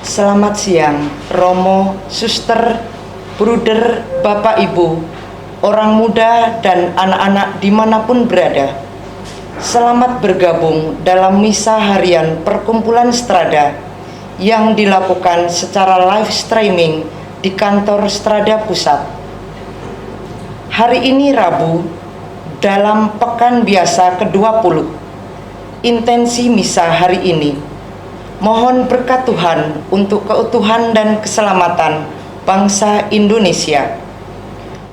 Selamat siang, Romo, Suster, Bruder, Bapak Ibu, orang muda dan anak-anak dimanapun berada. Selamat bergabung dalam misa harian perkumpulan Strada yang dilakukan secara live streaming di kantor Strada Pusat. Hari ini Rabu, dalam pekan biasa ke-20, intensi misa hari ini mohon berkat Tuhan untuk keutuhan dan keselamatan bangsa Indonesia.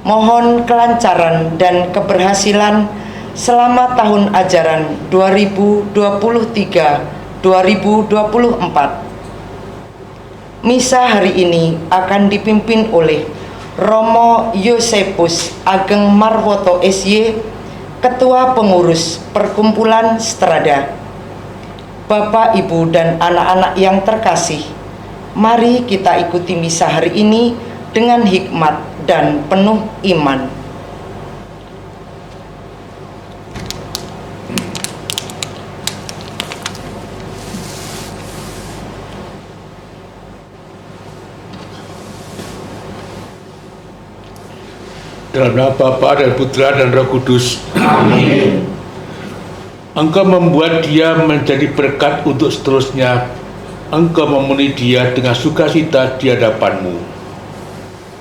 Mohon kelancaran dan keberhasilan selama tahun ajaran 2023-2024. Misa hari ini akan dipimpin oleh Romo Yosepus Ageng Marwoto SY, Ketua Pengurus Perkumpulan Strada. Bapak, Ibu, dan anak-anak yang terkasih, mari kita ikuti misa hari ini dengan hikmat dan penuh iman. Dalam nama Bapa dan Putra dan Roh Kudus. Amin. Engkau membuat dia menjadi berkat untuk seterusnya. Engkau memenuhi dia dengan sukacita di hadapan-Mu.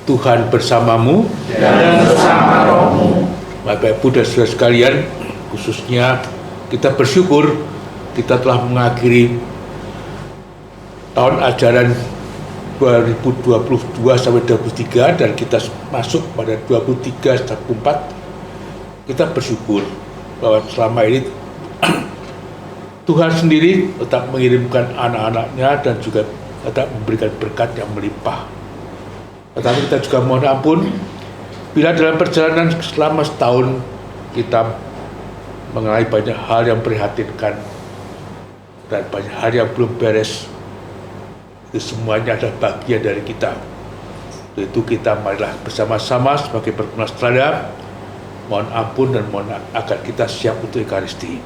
Tuhan bersamamu dan bersama rohmu. Bapak, Ibu, dan saudara sekalian, khususnya kita bersyukur kita telah mengakhiri tahun ajaran 2022 sampai 2023 dan kita masuk pada 2023-2024. Kita bersyukur bahwa selama ini Tuhan sendiri tetap mengirimkan anak-anaknya dan juga tetap memberikan berkat yang melimpah. Tetapi kita juga mohon ampun bila dalam perjalanan selama setahun kita mengalami banyak hal yang prihatinkan dan banyak hal yang belum beres. Itu semuanya adalah bagian dari kita. Untuk itu kita marilah bersama-sama sebagai perkumpulan Strada mohon ampun dan mohon agar kita siap untuk Ekaristi.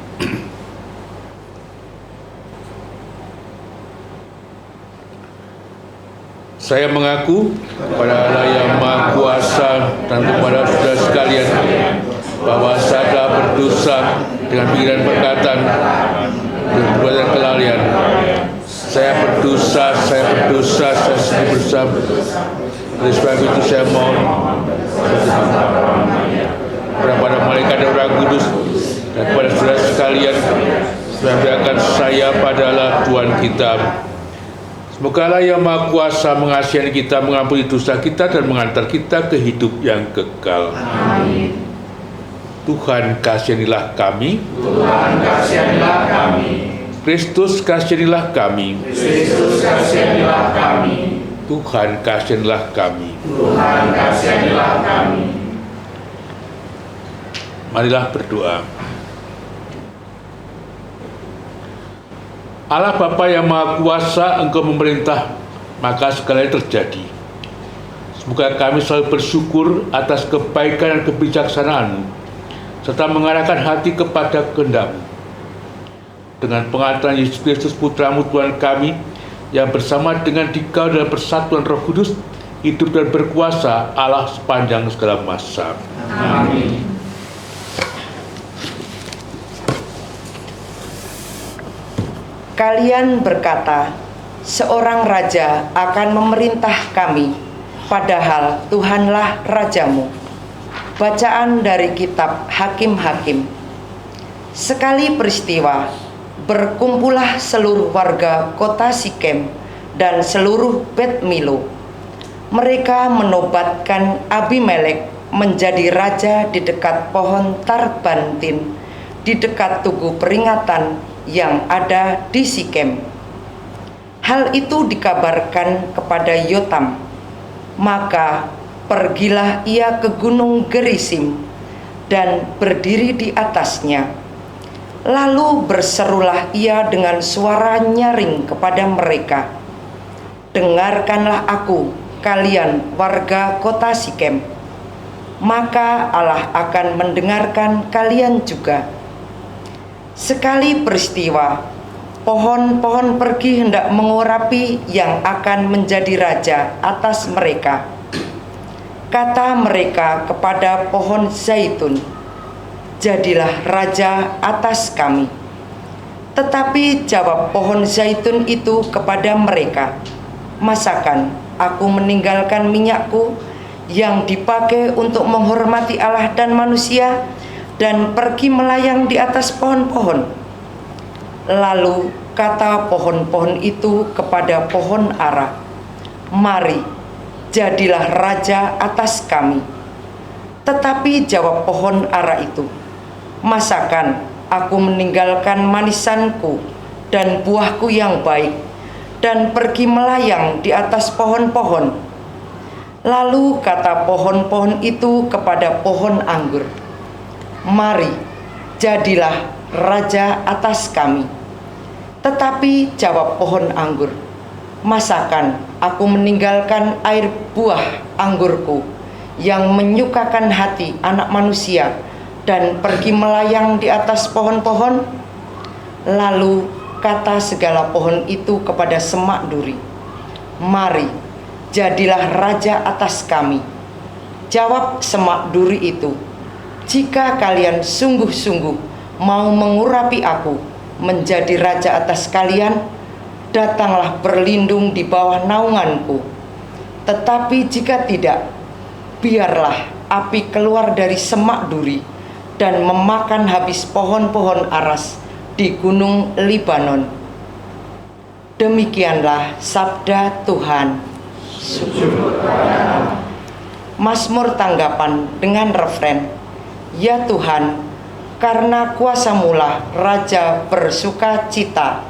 Saya mengaku kepada Allah yang Maha Kuasa dan kepada saudara sekalian bahwa saya telah berdosa dengan pikiran, perkataan, dan perbuatan kelalaian. Saya berdosa, saya sendiri bersalah. Oleh sebab itu saya mohon kepada malaikat dan Roh Kudus dan kepada saudara sekalian membiarkan saya pada Allah Tuhan kita. Semoga Allah yang Maha Kuasa mengasihani kita, mengampuni dosa kita, dan mengantar kita ke hidup yang kekal. Amin. Tuhan kasihanilah kami. Tuhan kasihanilah kami. Kristus kasihanilah kami. Kristus kasihanilah kami. Tuhan kasihanilah kami. Tuhan kasihanilah kami. Marilah berdoa. Allah Bapa yang Maha Kuasa, Engkau memerintah, maka segalanya terjadi. Semoga kami selalu bersyukur atas kebaikan dan kebijaksanaan-Mu, serta mengarahkan hati kepada kehendak-Mu. Dengan pengantaran Yesus Kristus Putra-Mu Tuhan kami, yang bersama dengan Dikau dalam persatuan Roh Kudus, hidup dan berkuasa Allah sepanjang segala masa. Amin. Kalian berkata, seorang raja akan memerintah kami, padahal Tuhanlah rajamu. Bacaan dari kitab Hakim-Hakim. Sekali peristiwa, berkumpullah seluruh warga kota Sikem dan seluruh Bet Milo. Mereka menobatkan Abimelek menjadi raja di dekat pohon Tarbantin, di dekat tugu peringatan yang ada di Sikem. Hal itu dikabarkan kepada Yotam. Maka pergilah ia ke gunung Gerisim dan berdiri di atasnya. Lalu berserulah ia dengan suara nyaring kepada mereka, dengarkanlah aku, kalian warga kota Sikem. Maka Allah akan mendengarkan kalian juga. Sekali peristiwa, pohon-pohon pergi hendak mengurapi yang akan menjadi raja atas mereka. Kata mereka kepada pohon zaitun, jadilah raja atas kami. Tetapi jawab pohon zaitun itu kepada mereka, masakan aku meninggalkan minyakku yang dipakai untuk menghormati Allah dan manusia dan pergi melayang di atas pohon-pohon? Lalu kata pohon-pohon itu kepada pohon ara, mari, jadilah raja atas kami. Tetapi jawab pohon ara itu, masakan aku meninggalkan manisanku dan buahku yang baik dan pergi melayang di atas pohon-pohon? Lalu kata pohon-pohon itu kepada pohon anggur, mari, jadilah raja atas kami. Tetapi jawab pohon anggur, masakan aku meninggalkan air buah anggurku yang menyukakan hati anak manusia dan pergi melayang di atas pohon-pohon? Lalu kata segala pohon itu kepada semak duri, mari, jadilah raja atas kami. Jawab semak duri itu, jika kalian sungguh-sungguh mau mengurapi aku menjadi raja atas kalian, datanglah berlindung di bawah naunganku. Tetapi jika tidak, biarlah api keluar dari semak duri dan memakan habis pohon-pohon aras di gunung Libanon. Demikianlah sabda Tuhan. Mazmur tanggapan dengan refren, ya Tuhan, karena kuasa-Mulah Raja bersuka cita.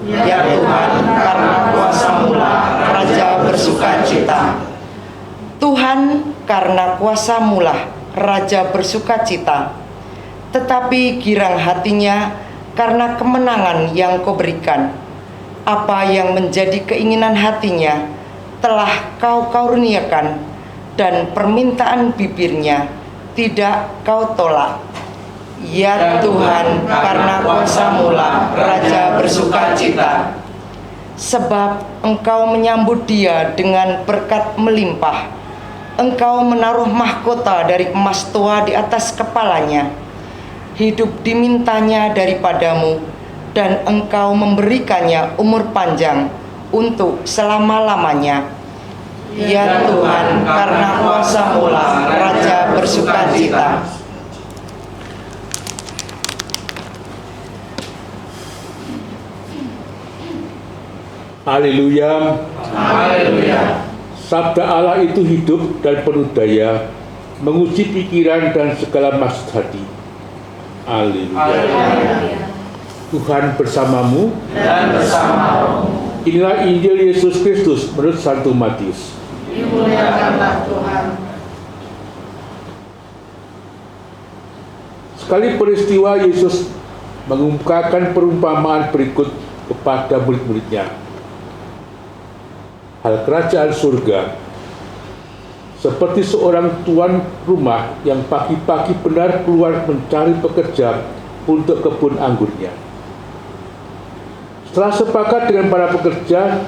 Ya Tuhan, karena kuasa-Mulah Raja bersuka cita. Tuhan, karena kuasa-Mulah Raja bersuka cita. Tetapi girang hatinya karena kemenangan yang Kau berikan. Apa yang menjadi keinginan hatinya telah Kau karuniakan, dan permintaan bibirnya tidak Kau tolak. Ya Tuhan, karena kuasa-Mulah Raja bersuka cita. Sebab Engkau menyambut dia dengan berkat melimpah. Engkau menaruh mahkota dari emas tua di atas kepalanya. Hidup dimintanya daripadamu, dan Engkau memberikannya umur panjang untuk selama-lamanya. Ya Tuhan, karena kuasa-Mulah Raja bersuka cita. Haleluya. Haleluya. Sabda Allah itu hidup dan penuh daya, menguji pikiran dan segala maksud hati. Haleluya. Tuhan bersamamu Dan bersamamu. Inilah Injil Yesus Kristus menurut Santo Matius. Dimuliakanlah Tuhan. Sekali peristiwa Yesus mengungkapkan perumpamaan berikut kepada murid-muridnya. Hal kerajaan surga seperti seorang tuan rumah yang pagi-pagi benar keluar mencari pekerja untuk kebun anggurnya. Setelah sepakat dengan para pekerja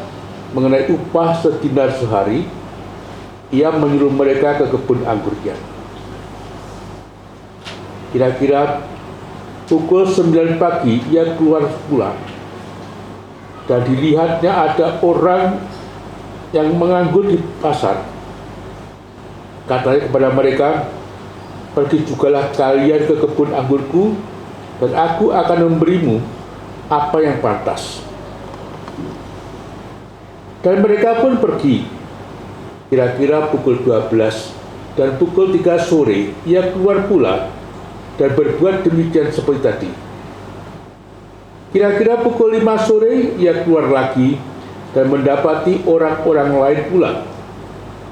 mengenai upah sedinar sehari, ia menyuruh mereka ke kebun anggurnya. Kira-kira pukul 9 pagi ia keluar pula, dan dilihatnya ada orang yang menganggur di pasar. Katanya kepada mereka, pergi jugalah kalian ke kebun anggurku, dan aku akan memberimu apa yang pantas. Dan mereka pun pergi. Kira-kira pukul 12 dan pukul 3 sore ia keluar pula dan berbuat demikian seperti tadi. Kira-kira pukul 5 sore ia keluar lagi dan mendapati orang-orang lain pula.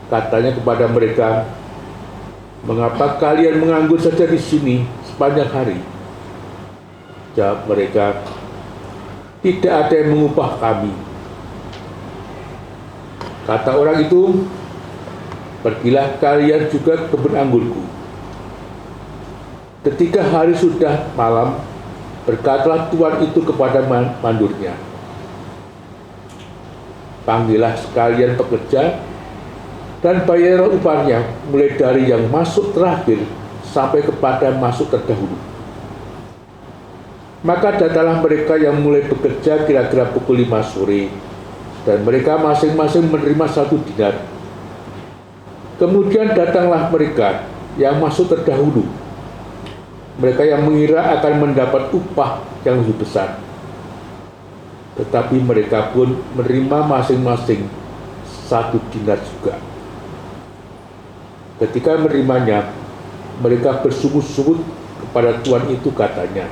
Katanya kepada mereka, mengapa kalian menganggur saja di sini sepanjang hari? Jawab mereka, tidak ada yang mengupah kami. Kata orang itu, pergilah kalian juga ke kebun anggurku. Ketika hari sudah malam, Berkatalah tuan itu kepada mandurnya, panggillah sekalian pekerja dan bayarlah upahnya mulai dari yang masuk terakhir sampai kepada masuk terdahulu. Maka datanglah mereka yang mulai bekerja kira-kira pukul 5 sore, dan mereka masing-masing menerima 1 dinar. Kemudian datanglah mereka yang masuk terdahulu, mereka yang mengira akan mendapat upah yang lebih besar. Tetapi mereka pun menerima masing-masing 1 dinar juga. Ketika menerimanya, mereka bersungut-sungut kepada tuan itu, katanya,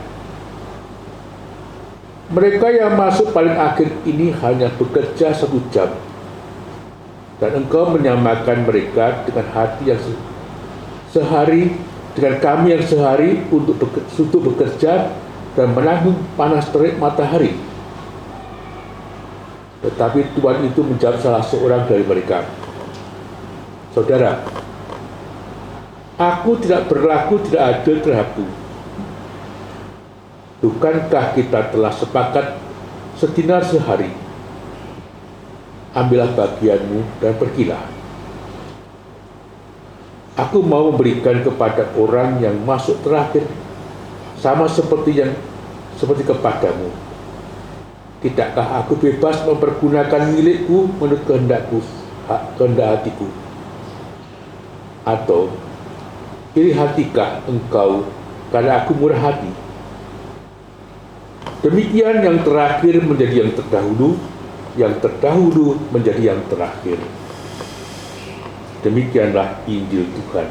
mereka yang masuk paling akhir ini hanya bekerja 1 jam, dan engkau menyamakan mereka dengan hati yang sehari, dengan kami yang sehari untuk bekerja dan menanggung panas terik matahari. Tetapi tuan itu menjawab salah seorang dari mereka, saudara, aku tidak berlaku tidak adil terhadapmu. Bukankah kita telah sepakat sedinar sehari? Ambillah bagianmu dan pergilah. Aku mau memberikan kepada orang yang masuk terakhir sama seperti kepadamu. Tidakkah aku bebas mempergunakan milikku menurut kehendak hatiku? Atau iri hatikah engkau karena aku murah hati? Demikian yang terakhir menjadi yang terdahulu, yang terdahulu menjadi yang terakhir. Demikianlah Injil Tuhan.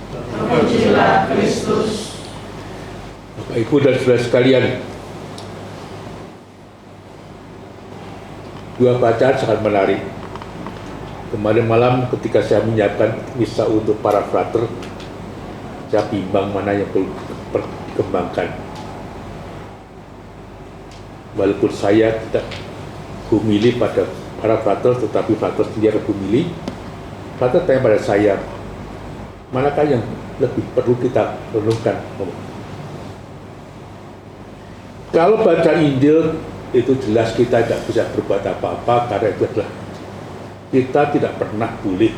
Terpujilah Kristus. Bapak, Ibu, dan saudara sekalian, dua bacaan sangat menarik. Kemarin malam ketika saya menyiapkan misa untuk para frater, saya bimbang mana yang perlu dikembangkan. Walaupun saya tidak humili pada para frater, tetapi frater sendiri humili. Frater tanya pada saya, manakah yang lebih perlu kita renungkan? Kalau baca Injil, itu jelas kita tidak bisa berbuat apa-apa, karena itu adalah kita tidak pernah boleh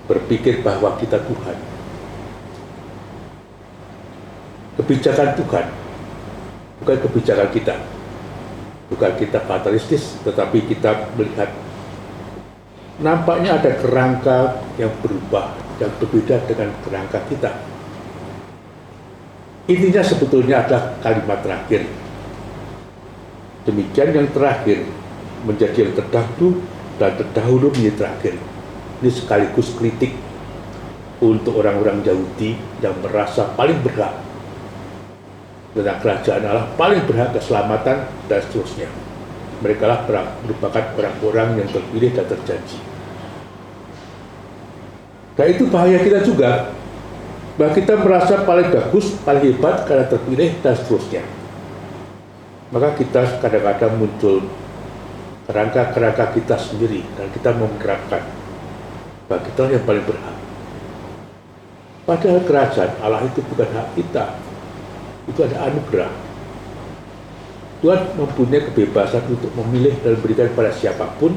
berpikir bahwa kita Tuhan. Kebijakan Tuhan, bukan kebijakan kita. Bukan kita fatalistis, tetapi kita melihat nampaknya ada kerangka yang berubah, yang berbeda dengan kerangka kita. Intinya sebetulnya adalah kalimat terakhir. Demikian yang terakhir menjadi yang terdahulu, dan terdahulu menjadi terakhir. Ini sekaligus kritik untuk orang-orang Yahudi yang merasa paling berhak tentang kerajaan Allah, paling berhak keselamatan dan seterusnya. Mereka lah merupakan orang-orang yang terpilih dan terjanji. Dan itu bahaya kita juga, bahwa kita merasa paling bagus, paling hebat karena terpilih dan seterusnya. Maka kita kadang-kadang muncul kerangka-kerangka kita sendiri, dan kita menerapkan bahwa kita yang paling berhak. Padahal kerajaan Allah itu bukan hak kita, itu ada anugerah. Tuhan mempunyai kebebasan untuk memilih dan memberikan pada siapapun,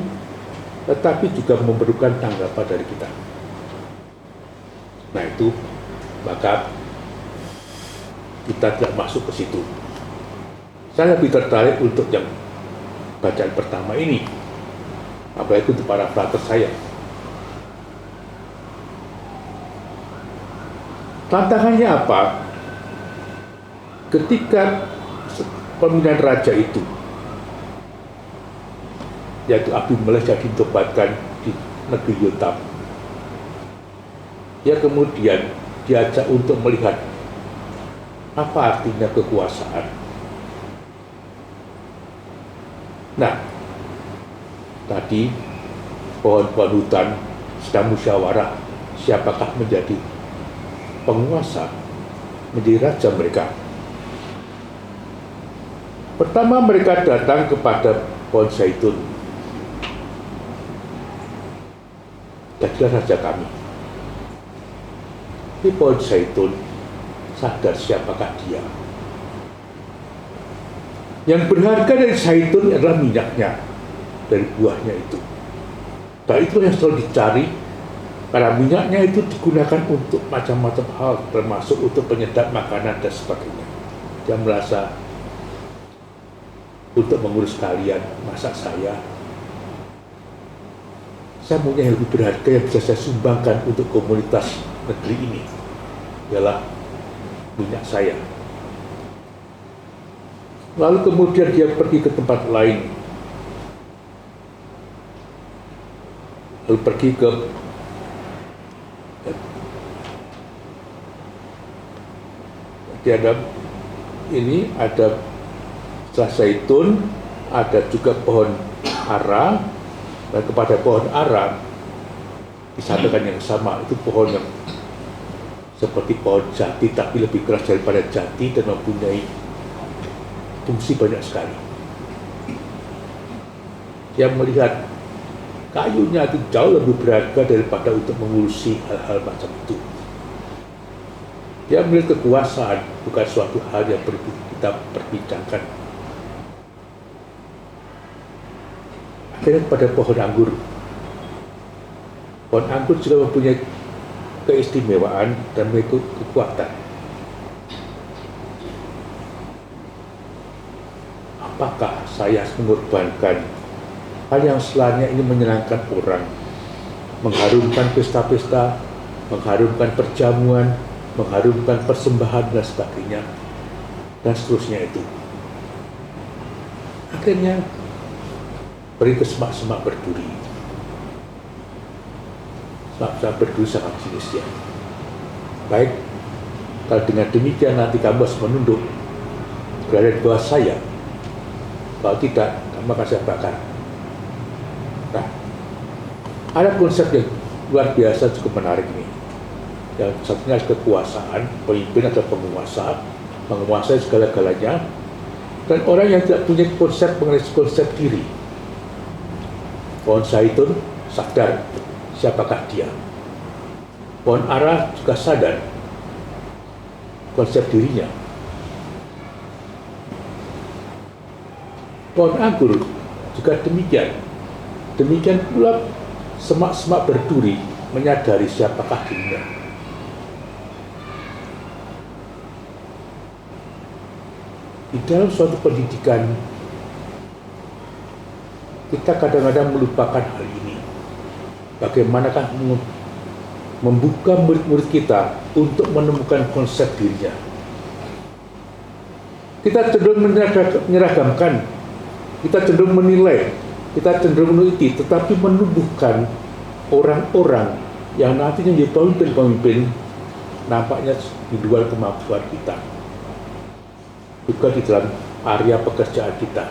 tetapi juga memerlukan tanggapan dari kita. Nah itu, maka kita tidak masuk ke situ. Saya lebih tertarik untuk yang bacaan pertama ini, apalagi untuk para frater saya. Tantangannya apa? Ketika pemilihan raja itu, yaitu Abimelekh jadi ditobatkan di negeri Yotam, dia kemudian diajak untuk melihat apa artinya kekuasaan. Nah, tadi pohon-pohon hutan sedang musyawarah siapakah menjadi penguasa, menjadi raja mereka. Pertama mereka datang kepada pohon zaitun. Jadilah raja kami. Di pohon zaitun sadar siapakah dia. Yang berharga dari zaitun adalah minyaknya, dari buahnya itu. Nah, itu yang selalu dicari, karena minyaknya itu digunakan untuk macam-macam hal, termasuk untuk penyedap makanan dan sebagainya. Dia merasa untuk mengurus kalian, masa saya punya yang lebih berharga yang bisa saya sumbangkan untuk komunitas negeri ini, ialah minyak saya. Lalu kemudian dia pergi ke tempat lain, lalu pergi ke ada zaitun, ada juga pohon ara, dan kepada pohon ara disatakan yang sama, itu pohon yang seperti pohon jati tapi lebih keras daripada jati dan mempunyai fungsi banyak sekali. Yang melihat kayunya itu jauh lebih berharga daripada untuk mengurusi hal-hal macam itu. Dia melihat kekuasaan bukan suatu hal yang perlu kita perbincangkan. Akhirnya pada pohon anggur. Pohon anggur juga mempunyai keistimewaan dan memiliki kekuatan. Apakah saya mengorbankan hal yang setelahnya ini menyenangkan orang, mengharumkan pesta-pesta, mengharumkan perjamuan, mengharumkan persembahan dan sebagainya, dan seterusnya itu. Akhirnya pergi ke semak-semak berduri. Semak-semak berduri sangat jenis ya. Baik, kalau dengan demikian nanti kamu harus menunduk berada di bawah saya. Kalau tidak, kamu akan saya bakar. Nah, ada konsep yang luar biasa cukup menarik ini. Yang satunya kekuasaan, pemimpin atau penguasa, menguasai segala-galanya, dan orang yang tidak punya konsep mengenai konsep diri. Pohon zaitun sadar siapakah dia. Pohon ara juga sadar konsep dirinya. Pohon anggur juga demikian. Demikian pula semak-semak berduri menyadari siapakah dirinya. Di dalam suatu pendidikan, kita kadang-kadang melupakan hal ini. Bagaimanakah membuka murid-murid kita untuk menemukan konsep dirinya. Kita cenderung menyeragamkan, kita cenderung menilai, kita cenderung meneliti, tetapi menumbuhkan orang-orang yang nantinya menjadi pemimpin-pemimpin nampaknya di luar kemampuan kita. Juga di dalam area pekerjaan kita.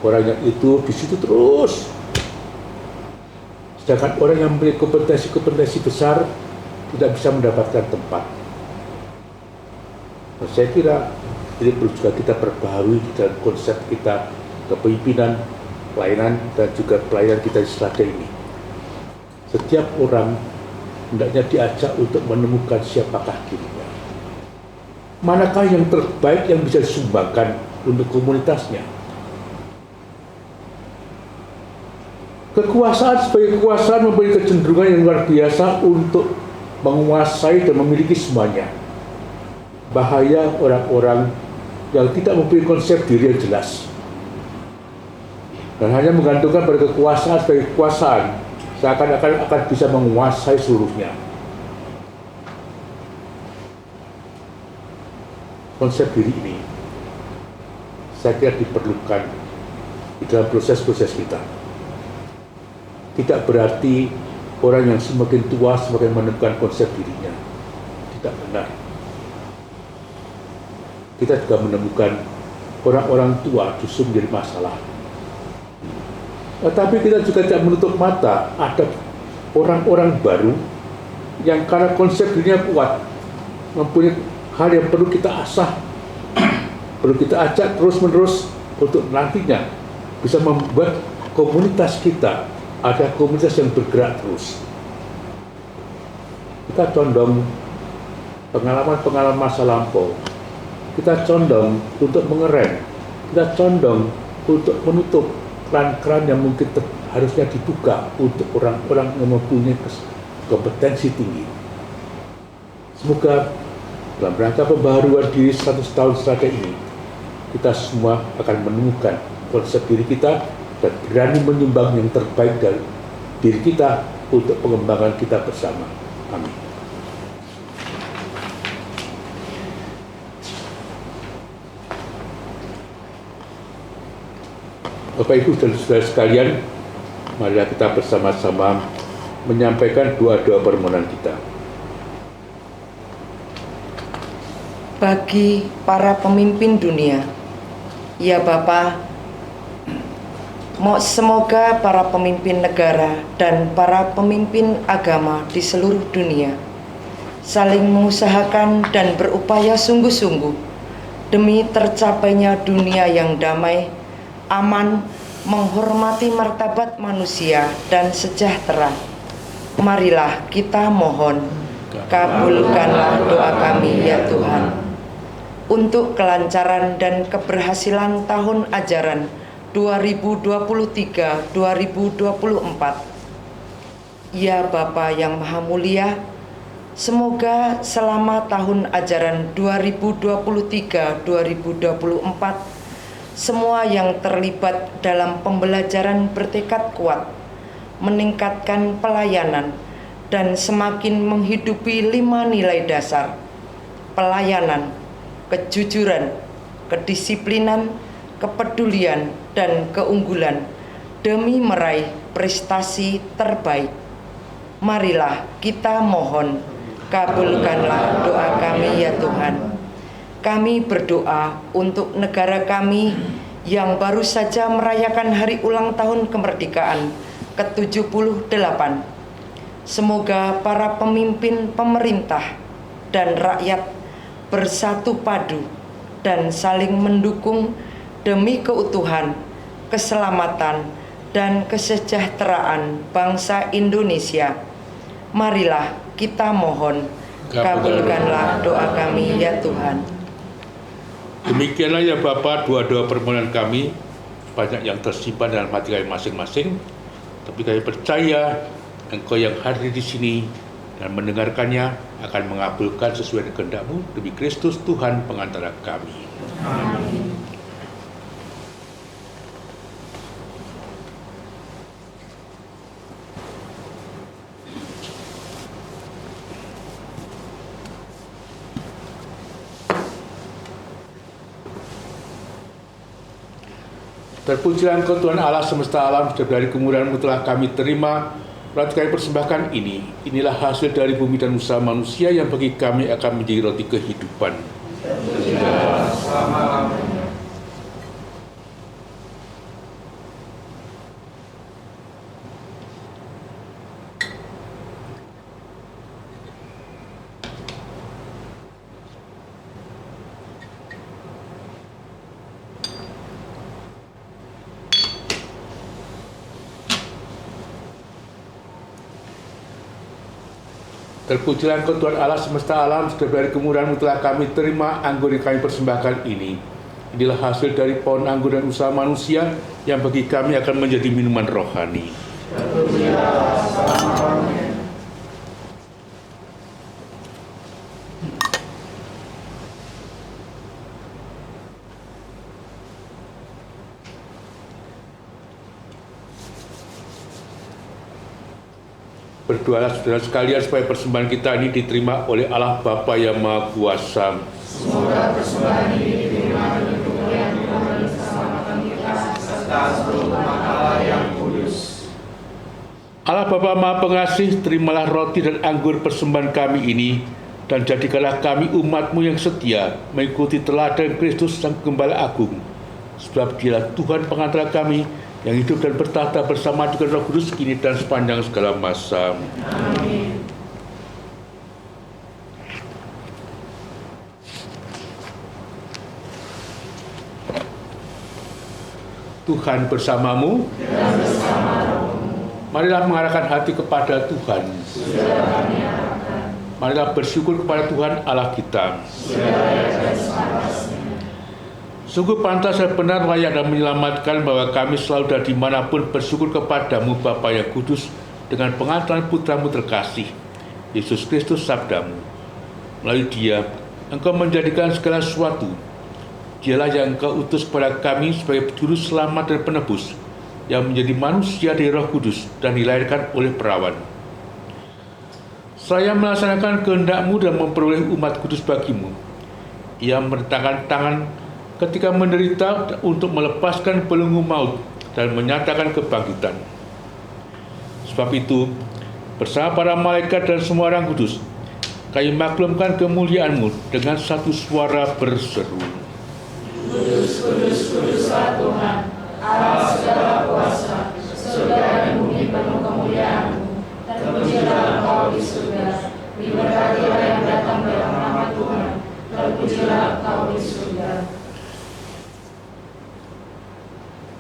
Orang yang itu di situ terus. Sedangkan orang yang memiliki kompetensi-kompetensi besar tidak bisa mendapatkan tempat. Nah, saya kira ini perlu juga kita perbaharui dalam konsep kita kepemimpinan, pelayanan, dan juga pelayanan kita di Selada ini. Setiap orang hendaknya diajak untuk menemukan siapakah dirinya. Manakah yang terbaik yang bisa disumbangkan untuk komunitasnya. Kekuasaan sebagai kekuasaan mempunyai kecenderungan yang luar biasa untuk menguasai dan memiliki semuanya. Bahaya orang-orang yang tidak mempunyai konsep diri yang jelas dan hanya menggantungkan pada kekuasaan sebagai kekuasaan, seakan-akan akan bisa menguasai seluruhnya. Konsep diri ini saya kira diperlukan di dalam proses-proses kita. Tidak berarti orang yang semakin tua semakin menemukan konsep dirinya. Tidak benar. Kita juga menemukan orang-orang tua justru menjadi masalah. Tetapi kita juga tidak menutup mata ada orang-orang baru yang karena konsep dirinya kuat, mempunyai hal yang perlu kita asah, perlu kita ajak terus-menerus untuk nantinya bisa membuat komunitas kita ada komunitas yang bergerak terus. Kita condong pengalaman-pengalaman masa lampau kita condong untuk mengerem, kita condong untuk menutup keran-keran yang mungkin harusnya dibuka untuk orang-orang yang mempunyai kompetensi tinggi. Semoga dalam rangka pembaharuan diri 100 tahun setelah ini, kita semua akan menemukan konsep diri kita dan berani menyumbang yang terbaik dari diri kita untuk pengembangan kita bersama. Amin. Bapak, Ibu, dan saudara sekalian, marilah kita bersama-sama menyampaikan doa-doa permohonan kita. Bagi para pemimpin dunia, ya Bapa, semoga para pemimpin negara dan para pemimpin agama di seluruh dunia saling mengusahakan dan berupaya sungguh-sungguh demi tercapainya dunia yang damai, aman, menghormati martabat manusia dan sejahtera. Marilah kita mohon, kabulkanlah doa kami ya Tuhan, untuk kelancaran dan keberhasilan tahun ajaran 2023-2024. Ya Bapa yang Maha Mulia, semoga selama tahun ajaran 2023-2024 semua yang terlibat dalam pembelajaran bertekad kuat, meningkatkan pelayanan, dan semakin menghidupi 5 nilai dasar: pelayanan, kejujuran, kedisiplinan, kepedulian, dan keunggulan demi meraih prestasi terbaik. Marilah kita mohon, kabulkanlah doa kami ya Tuhan. Kami berdoa untuk negara kami yang baru saja merayakan hari ulang tahun kemerdekaan ke-78. Semoga para pemimpin pemerintah dan rakyat bersatu padu dan saling mendukung demi keutuhan, keselamatan, dan kesejahteraan bangsa Indonesia. Marilah kita mohon, kabulkanlah doa kami ya Tuhan. Demikianlah ya Bapa, doa-doa permohonan kami, banyak yang tersimpan dalam hati kami masing-masing, tapi kami percaya Engkau yang hadir di sini dan mendengarkannya akan mengabulkan sesuai dengan kehendak-Mu demi Kristus Tuhan pengantara kami. Amin. Terpujilah Engkau Tuhan Allah semesta alam, setiap dari kemurahan-Mu telah kami terima roti kami persembahkan ini. Inilah hasil dari bumi dan usaha manusia yang bagi kami akan menjadi roti kehidupan. Terpujilah selama-lamanya. Terpujilah Engkau Tuhan Allah semesta alam, setiap dari kemurahan-Mu telah kami terima anggur yang kami persembahkan ini. Inilah hasil dari pohon anggur dan usaha manusia yang bagi kami akan menjadi minuman rohani. Terpujilah selama-lamanya. Berdoalah saudara sekalian supaya persembahan kita ini diterima oleh Allah Bapa yang Maha Kuasa. Semoga persembahan ini diterima dengan kemuliaan Tuhan dan keselamatan kita serta seluruh umat Allah yang kudus. Allah Bapa Maha Pengasih, terimalah roti dan anggur persembahan kami ini dan jadikanlah kami umat-Mu yang setia mengikuti teladan Kristus Sang Gembala Agung. Sebab Dialah Tuhan pengantara kami yang hidup dan bertahta bersama dengan Roh Kudus kini dan sepanjang segala masa. Amin. Tuhan bersamamu. Dan bersamamu. Marilah mengarahkan hati kepada Tuhan. Marilah bersyukur kepada Tuhan Allah kita. Sungguh pantas dan benar, layak dan menyelamatkan bahwa kami selalu dan dimanapun bersyukur kepadamu Bapa yang kudus dengan pengantaran putramu terkasih, Yesus Kristus sabdamu. Melalui dia, engkau menjadikan segala sesuatu. Dialah yang engkau utus kepada kami sebagai juru selamat dan penebus, yang menjadi manusia dari Roh Kudus dan dilahirkan oleh perawan. Saya melaksanakan kehendak-Mu dan memperoleh umat kudus bagimu. Ia merentangkan tangan ketika menderita untuk melepaskan belenggu maut dan menyatakan kebangkitan. Sebab itu, bersama para malaikat dan semua orang kudus, kami maklumkan kemuliaan-Mu dengan satu suara berseru. Kudus, kudus, kuduslah Tuhan, Allah segala kuasa, surga dan bumi penuh kemuliaan-Mu. Terpujilah Engkau di surga, diberkatilah yang datang dalam nama Tuhan, terpujilah Engkau di surga.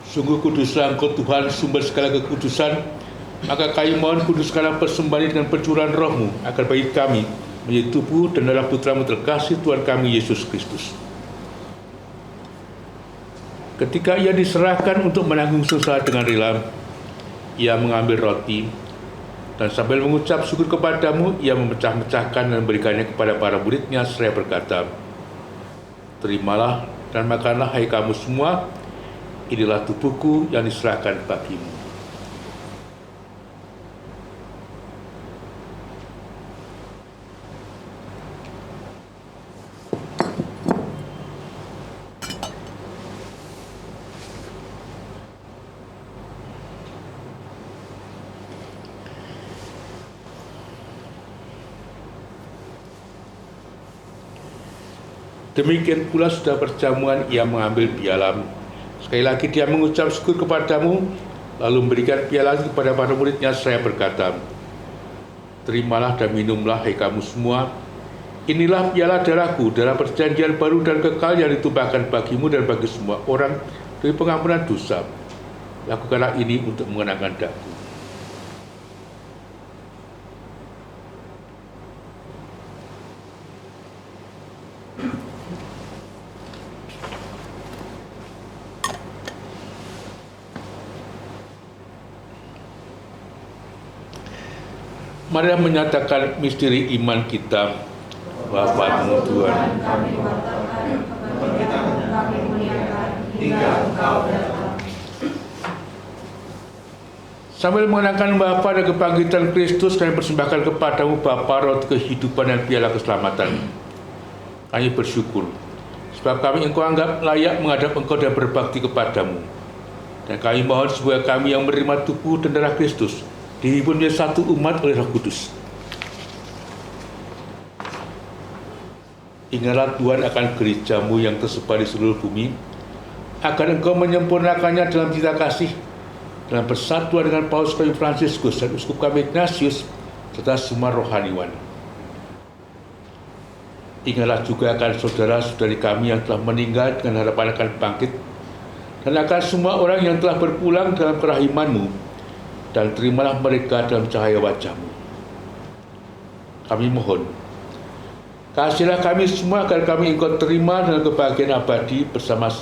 Sungguh kuduslah Engkau Tuhan, sumber segala kekudusan, maka kami mohon kuduskanlah persembahan dengan pencurahan Roh-Mu, agar bagi kami menjadi tubuh dan darah Putra-Mu terkasih Tuhan kami Yesus Kristus. Ketika ia diserahkan untuk menanggung dosa dengan rela, ia mengambil roti, dan sambil mengucap syukur kepadamu, ia memecah-mecahkan dan memberikannya kepada para murid-Nya seraya berkata, "Terimalah dan makanlah hai kamu semua, inilah tubuhku yang diserahkan bagimu." Demikian pula sudah perjamuan ia mengambil piala. Sekali lagi dia mengucap syukur kepadamu, lalu memberikan piala itu kepada para murid-Nya seraya berkata, "Terimalah dan minumlah hai kamu semua, inilah piala darahku, darah perjanjian baru dan kekal yang ditumpahkan bagimu dan bagi semua orang dari pengampunan dosa. Lakukanlah ini untuk mengenangkan daku." Marilah menyatakan misteri iman kita. Bapa-Mu Tuhan, kami wartakan, kami muliakan, hingga Engkau datang. Sambil mengenangkan Bapa dan kebangkitan Kristus, kami persembahkan kepadamu Bapa roti kehidupan dan piala keselamatan. Kami bersyukur, sebab kami Engkau anggap layak menghadap Engkau dan berbakti kepadamu. Dan kami mohon supaya kami yang menerima tubuh dan darah Kristus dihibur menjadi satu umat oleh Roh Kudus. Ingatlah Tuhan akan gereja-Mu yang tersebar di seluruh bumi, agar Engkau menyempurnakannya dalam cita kasih, dalam persatuan dengan Paus kami Fransiskus dan Uskup kami Ignatius, serta semua rohaniwan. Ingatlah juga akan saudara-saudari kami yang telah meninggal dengan harapan akan bangkit, dan akan semua orang yang telah berpulang dalam kerahiman-Mu, dan terimalah mereka dalam cahaya wajah-Mu. Kami mohon, kasihlah kami semua agar kami Engkau terima dalam kebahagiaan abadi bersama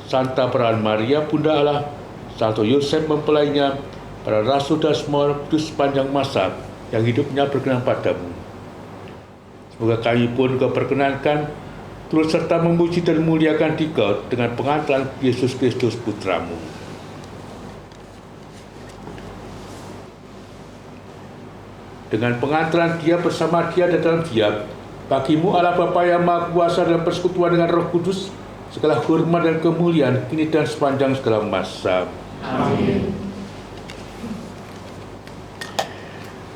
Santa Perawan Maria, Bunda Allah, Santo Yosef mempelainya, para rasul dan semua kudus sepanjang masa yang hidupnya berkenan padamu. Semoga kami pun Engkau perkenankan turut serta memuji dan memuliakan Dikau dengan pengantaran Yesus Kristus Putra-Mu. Dengan pengantaran Dia, bersama Dia dan dalam Dia, bagimu Allah Bapa yang Maha Kuasa dan persekutuan dengan Roh Kudus, segala hormat dan kemuliaan kini dan sepanjang segala masa. Amin.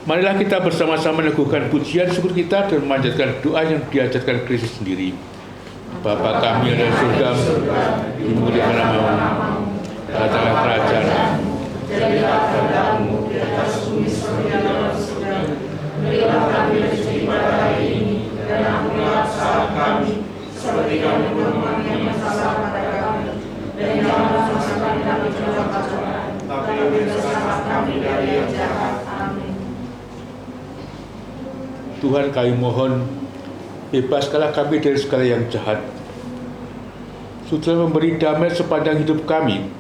Marilah kita bersama-sama meneguhkan pujian syukur kita dan memanjatkan doa yang diajarkan Kristus sendiri. Bapa kami yang ada di surga, dimuliakan namamu, datanglah kerajaan-Mu, Jadilah kehendak-Mu di atas bumi seperti di dalam surga. Berilah kami rezeki pada hari ini, dan ampunilah kesalahan kami, seperti kami pun mengampuni yang salah kepada kami. Dan janganlah memasukkan kami ke dalam pencobaan, tapi bebaskanlah kami dari yang jahat. Amin. Tuhan kami mohon, bebaskanlah kami dari segala yang jahat. Sudah memberi damai sepanjang hidup kami,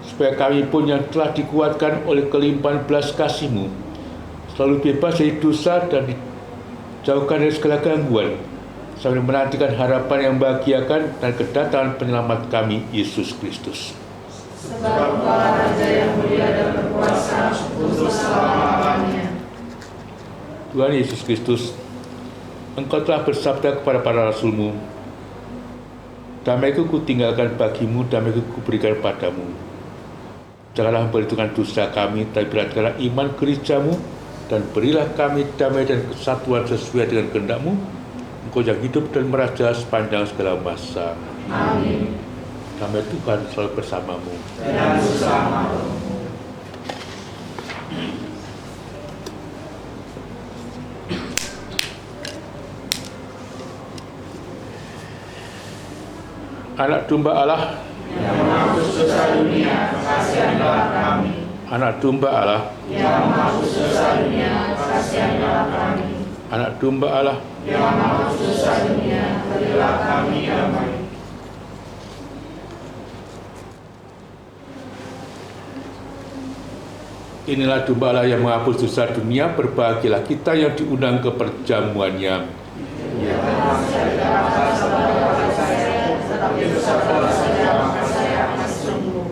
supaya kami pun yang telah dikuatkan oleh kelimpahan belas kasih-Mu, selalu bebas dari dosa dan dijauhkan dari segala gangguan, sambil menantikan harapan yang membahagiakan dan kedatangan penyelamat kami, Yesus Kristus. Sebab Engkaulah Raja yang mulia dan berkuasa untuk selama-lamanya. Tuhan Yesus Kristus, Engkau telah bersabda kepada para rasul-Mu, damaiku kutinggalkan bagimu, damaiku kuberikan padamu. Janganlah memperhitungkan dosa kami, tapi beratkanlah iman gereja-Mu, dan berilah kami damai dan kesatuan sesuai dengan kehendak-Mu, Engkau yang hidup dan meraja sepanjang segala masa. Amin. Damai Tuhan selalu bersamamu. Dan bersamamu. Anak domba Allah, Yang menghapus dosa dunia, kasihanlah kami. anak domba Allah, Yang menghapus dosa dunia, kasihanlah kami. anak domba Allah, Yang menghapus dosa dunia, berilah kami damai. inilah domba Allah yang menghapus dosa dunia. Berbahagialah kita yang diundang ke perjamuannya. Tetapi bersabarlah saja, maka saya akan sembuh.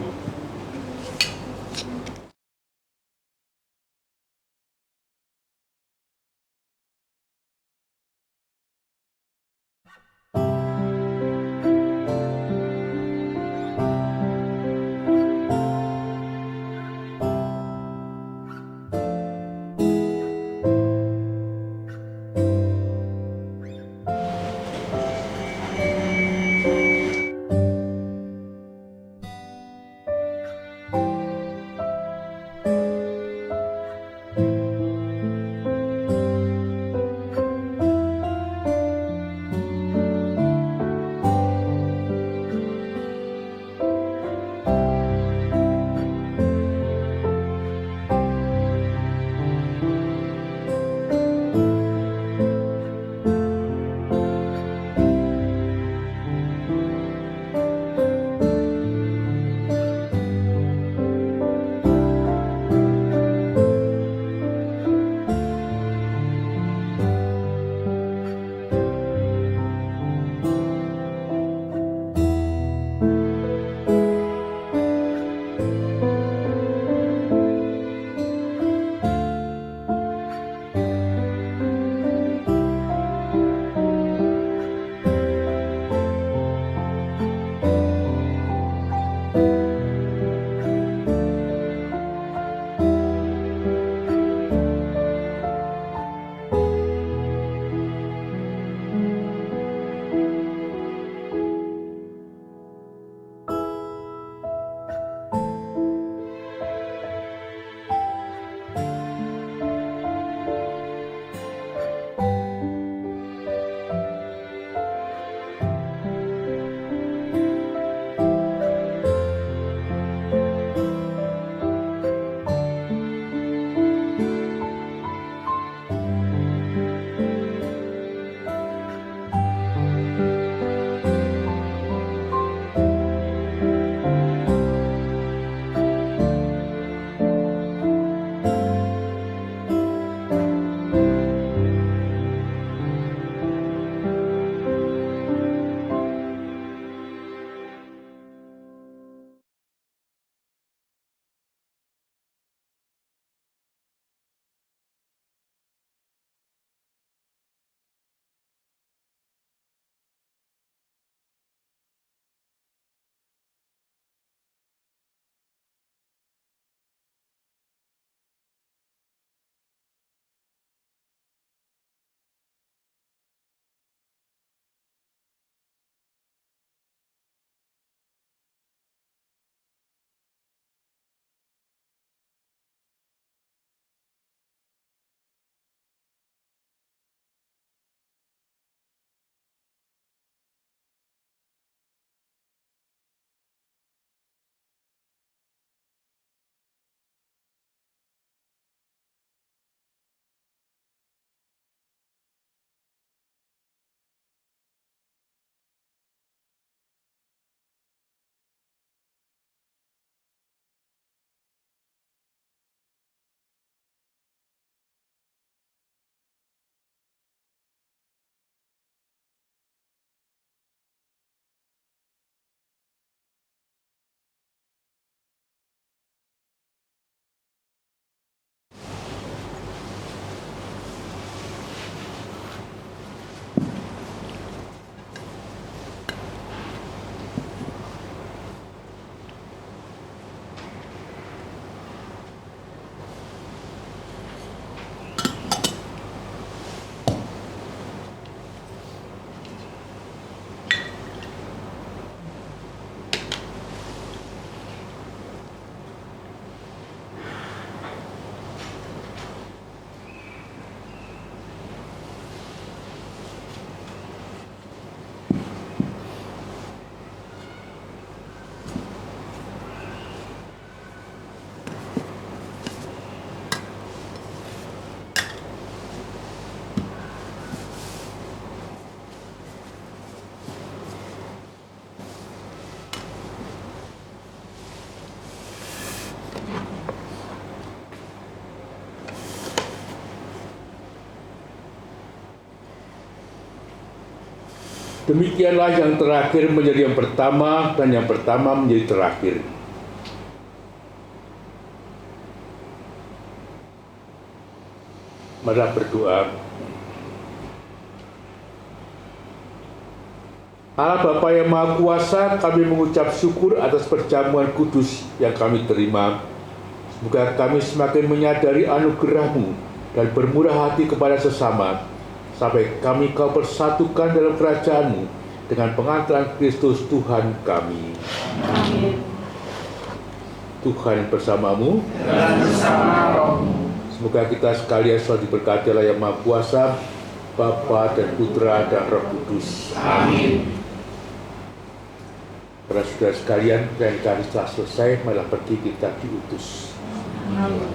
Demikianlah yang terakhir menjadi yang pertama dan yang pertama menjadi terakhir. Mari berdoa. Allah Bapa yang Maha Kuasa, kami mengucap syukur atas perjamuan kudus yang kami terima. Semoga kami semakin menyadari anugerah-Mu dan bermurah hati kepada sesama, sampai kami Kau persatukan dalam kerajaan-Mu dengan pengantaran Kristus Tuhan kami. Amin. Tuhan bersamamu. Dan bersama rohmu. Semoga kita sekalian selalu diberkati oleh Yang Maha Kuasa, Bapa dan Putra dan Roh Kudus. Amin. Para saudara sekalian, yang kami telah selesai, malah pergi kita diutus. Amin.